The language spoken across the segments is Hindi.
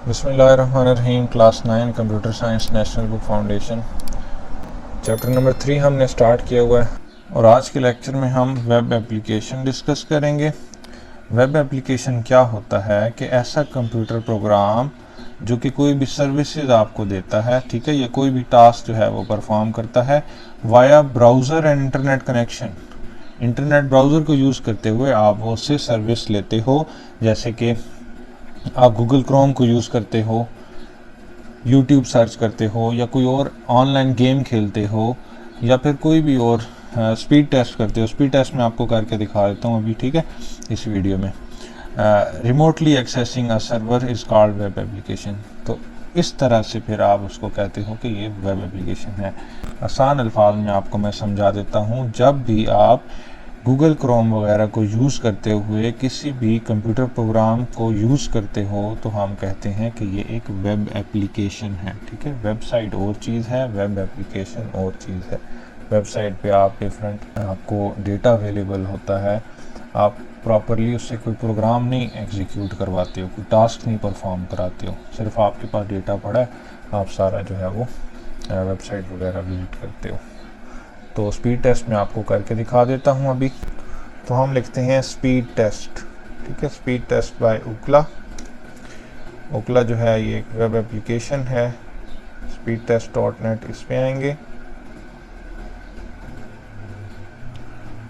बिस्मिल्लाहिर्रहमानिर्रहीम। Class 9 computer science national book foundation chapter number 3 हमने स्टार्ट किया हुआ है और आज के लेक्चर में हम वेब एप्लीकेशन डिस्कस करेंगे। वेब एप्लीकेशन क्या होता है कि ऐसा कंप्यूटर प्रोग्राम जो कि कोई भी सर्विसेज आपको देता है, ठीक है, या कोई भी टास्क जो है वो परफॉर्म करता है via browser and internet connection. Internet browser को यूज़ करते हुए आप उससे सर्विस लेते हो, जैसे कि आप गूगल क्रोम को यूज़ करते हो, यूट्यूब सर्च करते हो, या कोई और ऑनलाइन गेम खेलते हो, या फिर कोई भी और स्पीड टेस्ट करते हो। स्पीड टेस्ट मैं आपको करके दिखा देता हूँ अभी, ठीक है, इस वीडियो में। Remotely accessing a server is called web application. तो इस तरह से फिर आप उसको कहते हो कि ये वेब एप्लीकेशन है। आसान अल्फाज में आपको मैं समझा देता हूँ। जब भी आप गूगल क्रोम वगैरह को यूज़ करते हुए किसी भी कंप्यूटर प्रोग्राम को यूज़ करते हो तो हम कहते हैं कि ये एक वेब एप्लीकेशन है, ठीक है। वेबसाइट और चीज़ है, वेब एप्लीकेशन और चीज़ है। वेबसाइट पे आप डिफरेंट आपको डेटा अवेलेबल होता है, आप प्रॉपरली उससे कोई प्रोग्राम नहीं एग्जीक्यूट करवाते हो, कोई टास्क नहीं परफॉर्म कराते हो, सिर्फ आपके पास डेटा पड़ा है, आप सारा जो है वो वेबसाइट वगैरह विजिट करते हो। तो स्पीड टेस्ट मैं आपको करके दिखा देता हूँ अभी। तो हम लिखते हैं स्पीड टेस्ट, ठीक है, स्पीड टेस्ट बाय ओकला। ओकला जो है ये एक वेब एप्लीकेशन है। स्पीड टेस्ट .net इस पे आएंगे।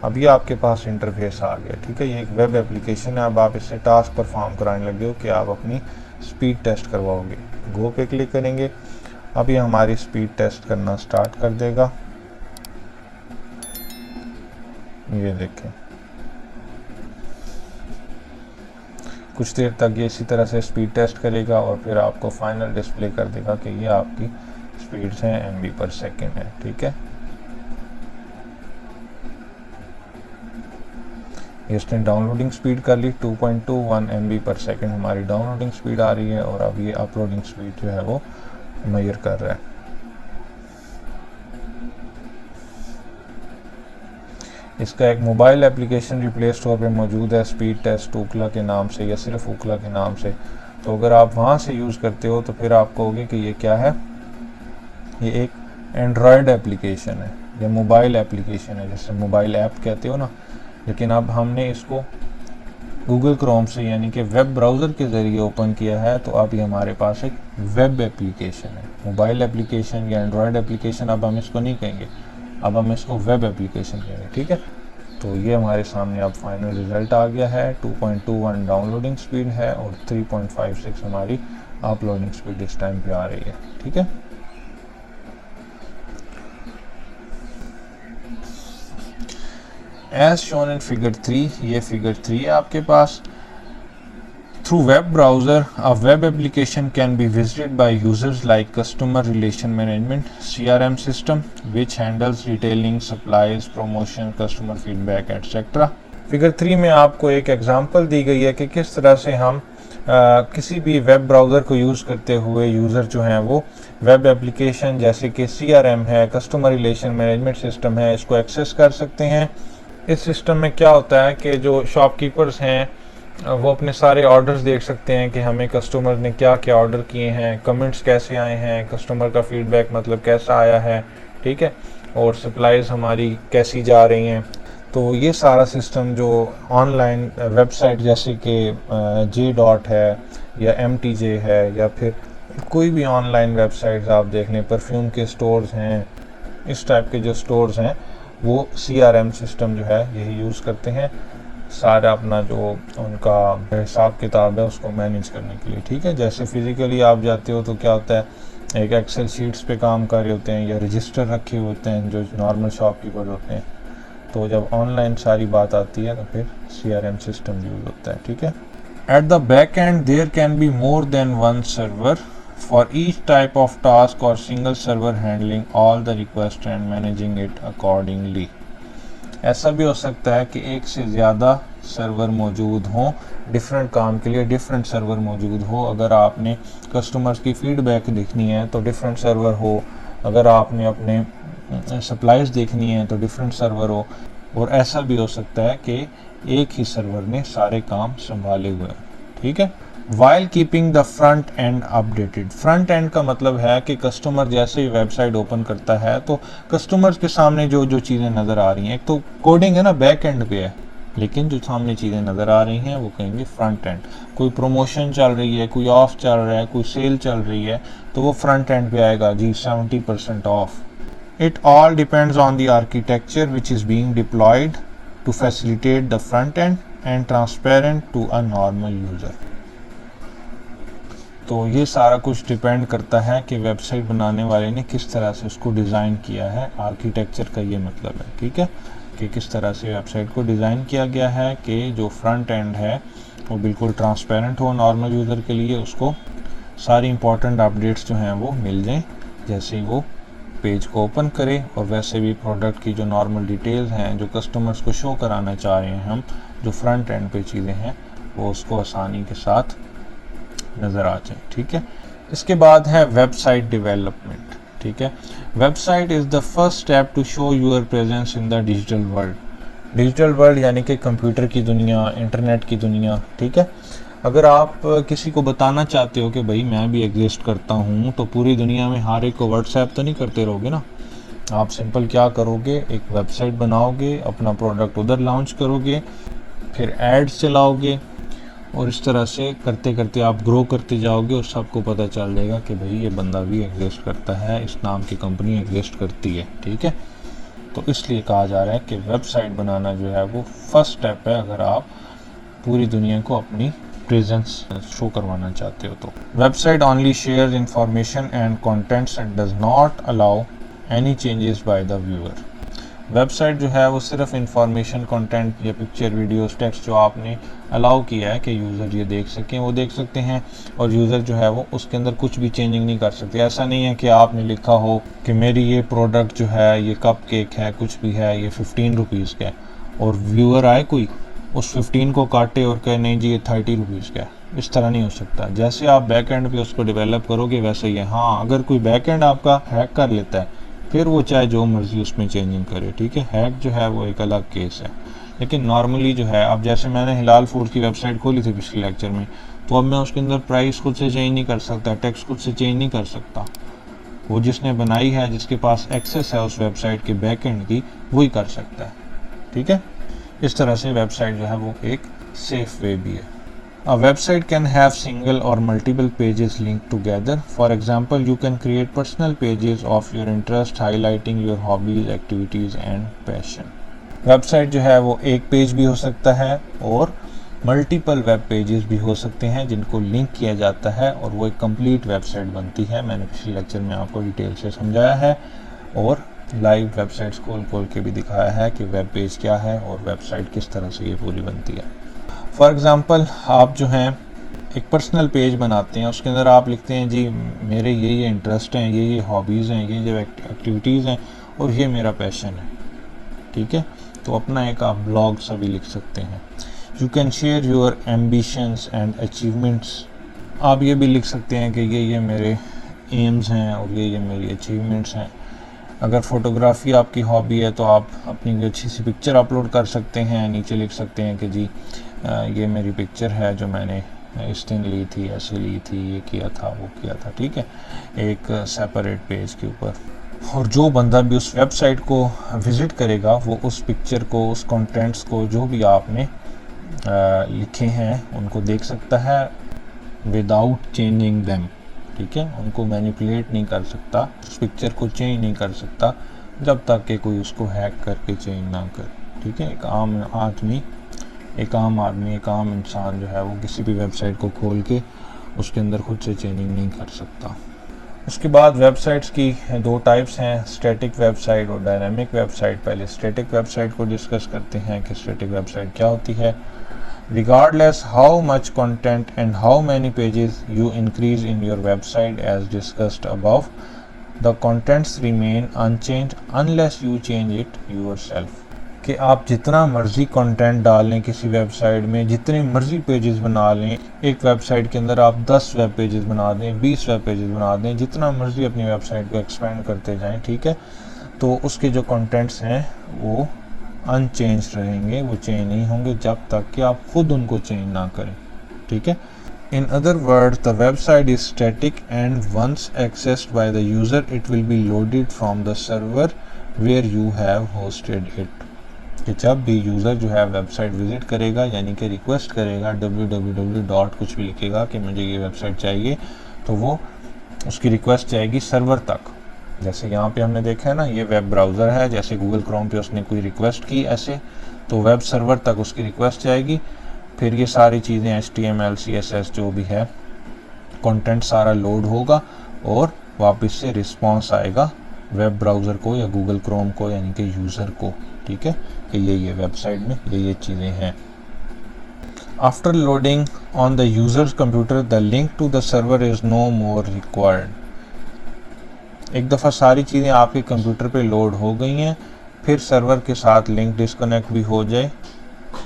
अभी आपके पास इंटरफेस आ गया, ठीक है, ये एक वेब एप्लीकेशन है। अब आप इससे टास्क परफॉर्म कराने लगे हो कि आप अपनी स्पीड टेस्ट करवाओगे। गो पे क्लिक करेंगे। अभी हमारी स्पीड टेस्ट करना स्टार्ट कर देगा। ये देखें, कुछ देर तक ये इसी तरह से स्पीड टेस्ट करेगा और फिर आपको फाइनल डिस्प्ले कर देगा कि ये आपकी स्पीड्स हैं, MB पर सेकेंड है, ठीक है। इसने डाउनलोडिंग स्पीड कर ली, 2.21 MB पर सेकेंड हमारी डाउनलोडिंग स्पीड आ रही है और अब ये अपलोडिंग स्पीड जो है वो मेजर कर रहा है। इसका एक मोबाइल एप्लीकेशन भी प्ले स्टोर पर मौजूद है, स्पीड टेस्ट ओकला के नाम से या सिर्फ ओकला के नाम से। तो अगर आप वहाँ से यूज़ करते हो तो फिर आप कहोगे कि ये क्या है, ये एक एंड्रॉयड एप्लीकेशन है या मोबाइल एप्लीकेशन है, जैसे मोबाइल ऐप कहते हो ना। लेकिन अब हमने इसको गूगल क्रोम से यानी कि वेब ब्राउज़र के ज़रिए ओपन किया है, तो अब ये हमारे पास एक वेब एप्लीकेशन है। मोबाइल एप्लीकेशन या एंड्रॉयड एप्लीकेशन अब हम इसको नहीं कहेंगे, अब हम इसको वेब एप्लीकेशन कहेंगे, ठीक है। तो ये हमारे सामने अब फाइनल रिज़ल्ट आ गया है। 2.21 डाउनलोडिंग स्पीड है और 3.56 हमारी अपलोडिंग स्पीड इस टाइम पे आ रही है, ठीक है। एज शोन इन फिगर 3, ये फिगर 3 है आपके पास। Through web browser, a web application can be visited by users like customer relation management (CRM) system, which handles retailing, supplies, promotion, customer feedback, etc. Figure 3 में आपको एक एग्जांपल दी गई है कि किस तरह से हम किसी भी वेब ब्राउज़र को यूज़ करते हुए यूज़र जो हैं वो वेब एप्लीकेशन जैसे कि CRM है, कस्टमर रिलेशन मैनेजमेंट सिस्टम है, इसको एक्सेस कर सकते हैं। इस सिस्टम में क्या होता है कि जो शॉपकीपर्स हैं वो अपने सारे ऑर्डर्स देख सकते हैं कि हमें कस्टमर ने क्या क्या ऑर्डर किए हैं, कमेंट्स कैसे आए हैं, कस्टमर का फीडबैक मतलब कैसा आया है, ठीक है, और सप्लाईज हमारी कैसी जा रही हैं। तो ये सारा सिस्टम जो ऑनलाइन वेबसाइट जैसे कि J.dot है या MTJ है या फिर कोई भी ऑनलाइन वेबसाइट्स आप देख लें, परफ्यूम के स्टोर्स हैं, इस टाइप के जो स्टोर्स हैं वो CRM सिस्टम जो है यही यूज़ करते हैं सारा अपना जो उनका हिसाब किताब है उसको मैनेज करने के लिए, ठीक है। जैसे फिज़िकली आप जाते हो तो क्या होता है, एक एक्सेल शीट्स पे काम कर रहे होते हैं या रजिस्टर रखे होते हैं जो नॉर्मल शॉपकीपर होते हैं। तो जब ऑनलाइन सारी बात आती है तो फिर CRM सिस्टम यूज़ होता है, ठीक है। At the back end there can be more than one server for each type of task or single server handling all the requests and managing it accordingly. ऐसा भी हो सकता है कि एक से ज़्यादा सर्वर मौजूद हों, डिफरेंट काम के लिए डिफरेंट सर्वर मौजूद हो। अगर आपने कस्टमर्स की फीडबैक देखनी है तो डिफरेंट सर्वर हो, अगर आपने अपने सप्लाईज देखनी है तो डिफरेंट सर्वर हो, और ऐसा भी हो सकता है कि एक ही सर्वर ने सारे काम संभाले हुए हैं, ठीक है। While keeping the front end updated. Front end का मतलब है कि कस्टमर जैसे ही वेबसाइट ओपन करता है तो कस्टमर्स के सामने जो जो चीज़ें नज़र आ रही हैं, एक तो कोडिंग है ना बैक एंड पे है, लेकिन जो सामने चीज़ें नज़र आ रही हैं वो कहेंगे फ्रंट एंड। कोई प्रमोशन चल रही है, कोई ऑफ चल रहा है, कोई सेल चल रही है, तो वो फ्रंट एंड पे आएगा जी 70% of. It all depends on the architecture which is being deployed to facilitate the front end and transparent to a normal user। तो ये सारा कुछ डिपेंड करता है कि वेबसाइट बनाने वाले ने किस तरह से उसको डिज़ाइन किया है। आर्किटेक्चर का ये मतलब है, ठीक है, कि किस तरह से वेबसाइट को डिज़ाइन किया गया है कि जो फ्रंट एंड है वो बिल्कुल ट्रांसपेरेंट हो नॉर्मल यूज़र के लिए, उसको सारी इंपॉर्टेंट अपडेट्स जो हैं वो मिल जाएं जैसे ही वो पेज को ओपन करें, और वैसे भी प्रोडक्ट की जो नॉर्मल डिटेल्स हैं जो कस्टमर्स को शो कराना चाह रहे हैं हम, जो फ्रंट एंड पे चीज़ें हैं वो उसको आसानी के साथ नज़र आ जाए, ठीक है। इसके बाद है वेबसाइट डेवलपमेंट, ठीक है। Website is the first step to show your presence in the digital world. Digital world यानी कि कंप्यूटर की दुनिया, इंटरनेट की दुनिया, ठीक है। अगर आप किसी को बताना चाहते हो कि भाई मैं भी एग्जिस्ट करता हूँ, तो पूरी दुनिया में हर एक को व्हाट्सएप तो नहीं करते रहोगे ना। आप सिंपल क्या करोगे, एक वेबसाइट बनाओगे, अपना प्रोडक्ट उधर लॉन्च करोगे, फिर एड्स चलाओगे, और इस तरह से करते करते आप ग्रो करते जाओगे और सबको पता चल जाएगा कि भाई ये बंदा भी एग्जिस्ट करता है, इस नाम की कंपनी एग्जिस्ट करती है, ठीक है। तो इसलिए कहा जा रहा है कि वेबसाइट बनाना जो है वो फर्स्ट स्टेप है अगर आप पूरी दुनिया को अपनी प्रेजेंस शो करवाना चाहते हो। तो website only shares information and contents and does not allow any changes by the viewer. Website जो है वो सिर्फ इंफॉर्मेशन, कंटेंट या पिक्चर, वीडियोस, टेक्स्ट जो आपने अलाउ किया है कि यूज़र ये देख सकें वो देख सकते हैं, और यूज़र जो है वो उसके अंदर कुछ भी चेंजिंग नहीं कर सकते। ऐसा नहीं है कि आपने लिखा हो कि मेरी ये प्रोडक्ट जो है ये कप केक है, कुछ भी है, ये 15 रुपीज़ का है, और व्यूअर आए कोई उस 15 को काटे और कहे नहीं जी ये 30 रुपीज़ का है। इस तरह नहीं हो सकता। जैसे आप बैक एंड पे उसको डेवलप करोगे वैसे ही है। हाँ, अगर कोई बैक एंड आपका हैक कर लेता है फिर वो चाहे जो मर्जी उसमें चेंजिंग करे, ठीक है। हैक जो है वो एक अलग केस है, लेकिन नॉर्मली जो है, अब जैसे मैंने हिलाल फूड की वेबसाइट खोली थी पिछले लेक्चर में, तो अब मैं उसके अंदर प्राइस खुद से चेंज नहीं कर सकता, टेक्स्ट खुद से चेंज नहीं कर सकता। वो जिसने बनाई है, जिसके पास एक्सेस है उस वेबसाइट के बैक एंड की, वही कर सकता है, ठीक है। इस तरह से वेबसाइट जो है वो एक सेफ वे भी है। A website can have single or multiple pages linked together. For example, you can create personal pages of your interest, highlighting your hobbies, activities and passion. Website जो है वो एक पेज भी हो सकता है और मल्टीपल वेब पेजेस भी हो सकते हैं जिनको लिंक किया जाता है, और वो एक कंप्लीट वेबसाइट बनती है। मैंने पिछले लेक्चर में आपको डिटेल से समझाया है और लाइव वेबसाइट्स खोल के भी दिखाया है कि वेब पेज क्या है और वेबसाइट किस तरह से ये पूरी बनती है। फॉर एग्ज़ाम्पल, आप जो हैं एक पर्सनल पेज बनाते हैं, उसके अंदर आप लिखते हैं जी मेरे ये इंटरेस्ट हैं, ये हॉबीज़ हैं, ये जो एक्टिविटीज़ हैं, और ये मेरा पैशन है, ठीक है। तो अपना एक आप ब्लॉग सभी लिख सकते हैं। You can share your ambitions and achievements. आप ये भी लिख सकते हैं कि ये मेरे एम्स हैं और ये मेरी अचीवमेंट्स हैं। अगर फ़ोटोग्राफ़ी आपकी हॉबी है तो आप अपनी अच्छी सी पिक्चर अपलोड कर सकते हैं, नीचे लिख सकते हैं कि जी ये मेरी पिक्चर है जो मैंने इस दिन ली थी, ऐसे ली थी, ये किया था, वो किया था, ठीक है, एक सेपरेट पेज के ऊपर। और जो बंदा भी उस वेबसाइट को विज़िट करेगा वो उस पिक्चर को, उस कंटेंट्स को जो भी आपने लिखे हैं उनको देख सकता है विदाउट चेंजिंग देम, ठीक है। उनको मैनिपुलेट नहीं कर सकता, उस पिक्चर को चेंज नहीं कर सकता जब तक कि कोई उसको हैक करके चेंज ना करे, ठीक है। एक आम आदमी, एक आम इंसान जो है वो किसी भी वेबसाइट को खोल के उसके अंदर खुद से चेंजिंग नहीं कर सकता। उसके बाद वेबसाइट्स की दो टाइप्स हैं, स्टैटिक वेबसाइट और डायनामिक वेबसाइट। पहले स्टैटिक वेबसाइट को डिस्कस करते हैं कि स्टैटिक वेबसाइट क्या होती है। Regardless how much content and how many pages you increase in your website as discussed above, the contents remain unchanged unless you change it yourself। कि आप जितना मर्ज़ी कंटेंट डालें किसी वेबसाइट में, जितने मर्ज़ी पेजेस बना लें, एक वेबसाइट के अंदर आप 10 वेब पेजेस बना दें, 20 वेब पेजेस बना दें, जितना मर्ज़ी अपनी वेबसाइट को एक्सपेंड करते जाएं, ठीक है, तो उसके जो कंटेंट्स हैं वो अनचेंज रहेंगे, वो चेंज नहीं होंगे जब तक कि आप खुद उनको चेंज ना करें, ठीक है। In other words, the website is static and once accessed by the user, it will be loaded from the server where you have hosted it. कि जब भी यूज़र जो है वेबसाइट विज़िट करेगा यानी कि रिक्वेस्ट करेगा www. कुछ भी लिखेगा कि मुझे ये वेबसाइट चाहिए, तो वो उसकी रिक्वेस्ट जाएगी सर्वर तक। जैसे यहाँ पे हमने देखा है ना, ये वेब ब्राउज़र है, जैसे गूगल क्रोम पे उसने कोई रिक्वेस्ट की ऐसे, तो वेब सर्वर तक उसकी रिक्वेस्ट जाएगी। फिर ये सारी चीज़ें HTML CSS जो भी है कंटेंट सारा लोड होगा और वापस से रिस्पांस आएगा वेब ब्राउज़र को या गूगल क्रोम को यानी कि यूज़र को, ठीक है, कि ये वेबसाइट में ये चीज़ें हैं। After loading on the user's computer the link to the server is no more required. एक दफ़ा सारी चीज़ें आपके कंप्यूटर पे लोड हो गई हैं, फिर सर्वर के साथ लिंक डिस्कनेक्ट भी हो जाए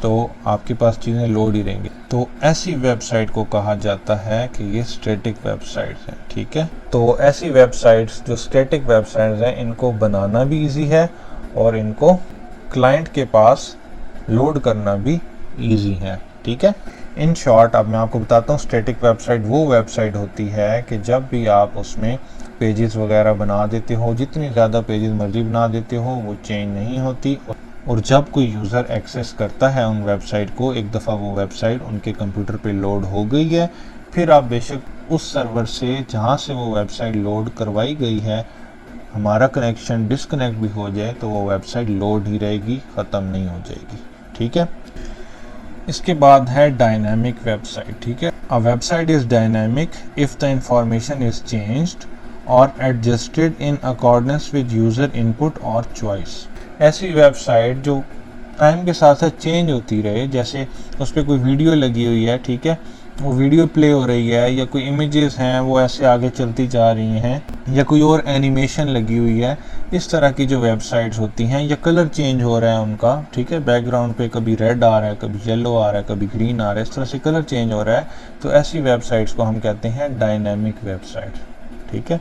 तो आपके पास चीज़ें लोड ही रहेंगी। तो ऐसी वेबसाइट को कहा जाता है कि ये स्टैटिक वेबसाइट्स हैं, ठीक है। तो ऐसी वेबसाइट्स जो स्टैटिक वेबसाइट्स हैं, इनको बनाना भी इजी है और इनको क्लाइंट के पास लोड करना भी इजी है, ठीक है। इन शॉर्ट अब मैं आपको बताता हूँ, स्टैटिक वेबसाइट वो वेबसाइट होती है कि जब भी आप उसमें पेजेस वगैरह बना देते हो, जितनी ज़्यादा पेजेस मर्जी बना देते हो, वो चेंज नहीं होती। और जब कोई यूज़र एक्सेस करता है उन वेबसाइट को, एक दफ़ा वो वेबसाइट उनके कंप्यूटर पे लोड हो गई है, फिर आप बेशक उस सर्वर से जहाँ से वो वेबसाइट लोड करवाई गई है हमारा कनेक्शन डिस्कनेक्ट भी हो जाए, तो वो वेबसाइट लोड ही रहेगी, ख़त्म नहीं हो जाएगी, ठीक है। इसके बाद है डायनामिक वेबसाइट, ठीक है। A website is dynamic if the information is changed और adjusted in accordance with user input और चॉइस। ऐसी वेबसाइट जो टाइम के साथ साथ चेंज होती रहे, जैसे उस पर कोई वीडियो लगी हुई है, ठीक है, वो वीडियो प्ले हो रही है, या कोई इमेजेस हैं वो ऐसे आगे चलती जा रही हैं, या कोई और एनिमेशन लगी हुई है, इस तरह की जो वेबसाइट्स होती हैं, या कलर चेंज हो रहा है उनका, ठीक है, बैकग्राउंड पे कभी रेड आ रहा है, कभी येलो आ रहा है, कभी ग्रीन आ रहा है, इस तरह से कलर चेंज हो रहा है, तो ऐसी वेबसाइट्स को हम कहते हैं डायनामिक वेबसाइट, ठीक है।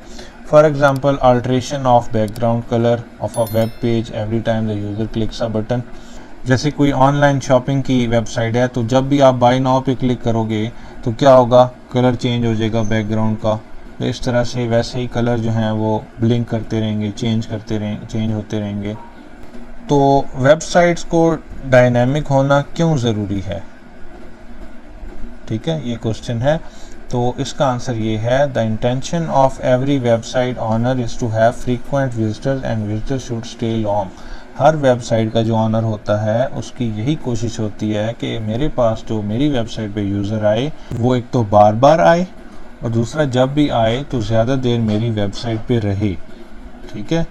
For example, alteration of background color of a web page every time the user clicks a button. जैसे कोई ऑनलाइन शॉपिंग की वेबसाइट है, तो जब भी आप बाय नाउ पे क्लिक करोगे तो क्या होगा, कलर चेंज हो जाएगा बैकग्राउंड का। तो इस तरह से वैसे ही कलर जो हैं वो ब्लिंक करते रहेंगे, चेंज होते रहेंगे। तो वेबसाइट्स को डायनामिक होना क्यों ज़रूरी है, ठीक है, ये क्वेश्चन है। तो इसका आंसर ये है, the intention of every website owner is to have frequent visitors and visitors should stay long. हर वेबसाइट का जो ऑनर होता है उसकी यही कोशिश होती है कि मेरे पास जो मेरी वेबसाइट पे यूज़र आए वो एक तो बार बार आए, और दूसरा जब भी आए तो ज़्यादा देर मेरी वेबसाइट पे रहे, ठीक है,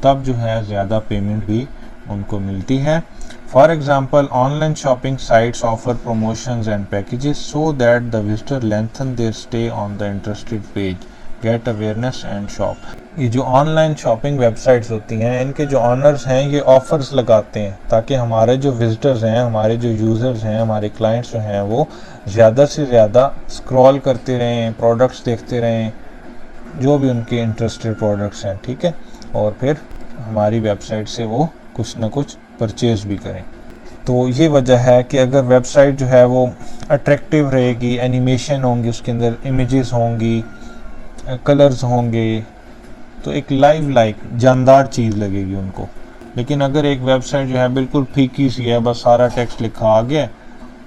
तब जो है ज़्यादा पेमेंट भी उनको मिलती है। For example, online shopping sites offer promotions and packages so that the visitor lengthen their stay on the interested page, get awareness and shop. ये जो ऑनलाइन शॉपिंग वेबसाइट्स होती हैं, इनके जो ऑनर्स हैं ये ऑफ़र्स लगाते हैं ताकि हमारे जो विजिटर्स हैं, हमारे जो यूज़र्स हैं, हमारे क्लाइंट्स जो हैं वो ज़्यादा से ज़्यादा स्क्रॉल करते रहें, प्रोडक्ट्स देखते रहें, जो भी उनके इंटरेस्टेड प्रोडक्ट्स हैं, ठीक है, और फिर हमारी वेबसाइट से वो कुछ ना कुछ परचेज़ भी करें। तो ये वजह है कि अगर वेबसाइट जो है वो अट्रैक्टिव रहेगी, एनिमेशन होंगी, उसके अंदर इमेजेस होंगी, कलर्स होंगे, तो एक लाइक जानदार चीज़ लगेगी उनको। लेकिन अगर एक वेबसाइट जो है बिल्कुल फीकी सी है, बस सारा टेक्स्ट लिखा आ गया,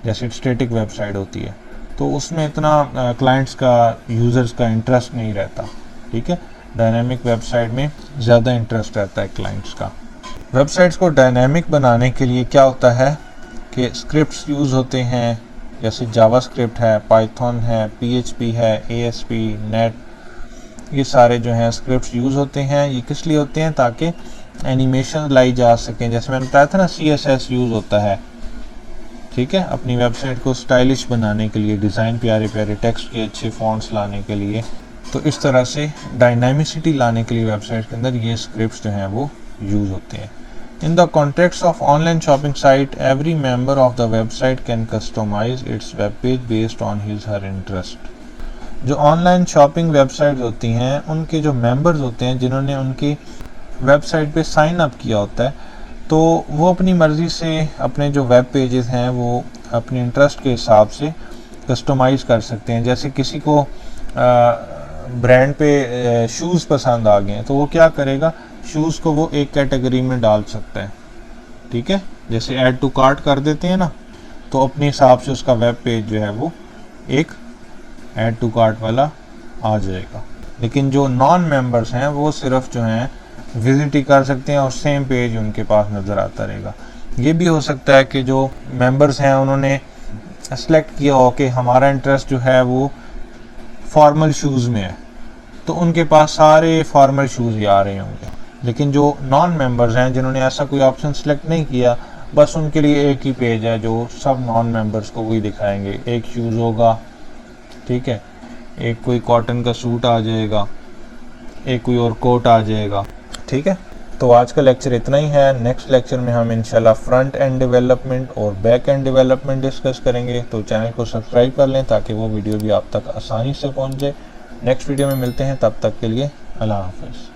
जैसे स्टैटिक वेबसाइट होती है, तो उसमें इतना क्लाइंट्स का, यूज़र्स का इंटरेस्ट नहीं रहता, ठीक है। डायनामिक वेबसाइट में ज़्यादा इंटरेस्ट रहता है क्लाइंट्स का। वेबसाइट्स को डायनामिक बनाने के लिए क्या होता है कि स्क्रिप्ट्स यूज़ होते हैं, जैसे जावास्क्रिप्ट है, पाइथन है, PHP है, ASP, नेट, ये सारे जो हैं स्क्रिप्ट्स यूज़ होते हैं। ये किस लिए होते हैं, ताकि एनिमेशन लाई जा सकें। जैसे मैंने बताया था ना, CSS यूज़ होता है, ठीक है, अपनी वेबसाइट को स्टाइलिश बनाने के लिए, डिज़ाइन प्यारे प्यारे टेक्स्ट के अच्छे फॉन्ट्स लाने के लिए। तो इस तरह से डायनामिसिटी लाने के लिए वेबसाइट के अंदर ये स्क्रिप्ट्स जो हैं वो यूज़ होते हैं। In the context of online shopping site, every member of the website can customize its web page based on his her interest. जो ऑनलाइन शॉपिंग वेबसाइट होती हैं, उनके जो मेंबर्स होते हैं, जिन्होंने उनकी वेबसाइट पे साइन अप किया होता है, तो वो अपनी मर्ज़ी से अपने जो वेब पेजेस हैं वो अपने इंटरेस्ट के हिसाब से कस्टमाइज़ कर सकते हैं। जैसे किसी को ब्रांड पे शूज़ पसंद आ गए हैं तो वो क्या करेगा, शूज़ को वो एक कैटेगरी में डाल सकता है, ठीक है। जैसे ऐड टू कार्ट कर देते हैं ना, तो अपने हिसाब से उसका वेब पेज जो है वो एक ऐड टू कार्ट वाला आ जाएगा। लेकिन जो नॉन मेंबर्स हैं वो सिर्फ जो हैं विजिट ही कर सकते हैं और सेम पेज उनके पास नज़र आता रहेगा। ये भी हो सकता है कि जो मेंबर्स हैं उन्होंने सेलेक्ट किया हो कि हमारा इंटरेस्ट जो है वो फॉर्मल शूज़ में है, तो उनके पास सारे फॉर्मल शूज़ ही आ रहे होंगे। लेकिन जो नॉन मेंबर्स हैं जिन्होंने ऐसा कोई ऑप्शन सेलेक्ट नहीं किया, बस उनके लिए एक ही पेज है जो सब नॉन मेंबर्स को वही दिखाएंगे। एक शूज़ होगा, ठीक है, एक कोई कॉटन का सूट आ जाएगा, एक कोई और कोट आ जाएगा, ठीक है। तो आज का लेक्चर इतना ही है। नेक्स्ट लेक्चर में हम इंशाल्लाह फ्रंट एंड डेवलपमेंट और बैक एंड डेवलपमेंट डिस्कस करेंगे। तो चैनल को सब्सक्राइब कर लें ताकि वो वीडियो भी आप तक आसानी से पहुंच जाए। नेक्स्ट वीडियो में मिलते हैं, तब तक के लिए अल्लाह हाफ़िज़।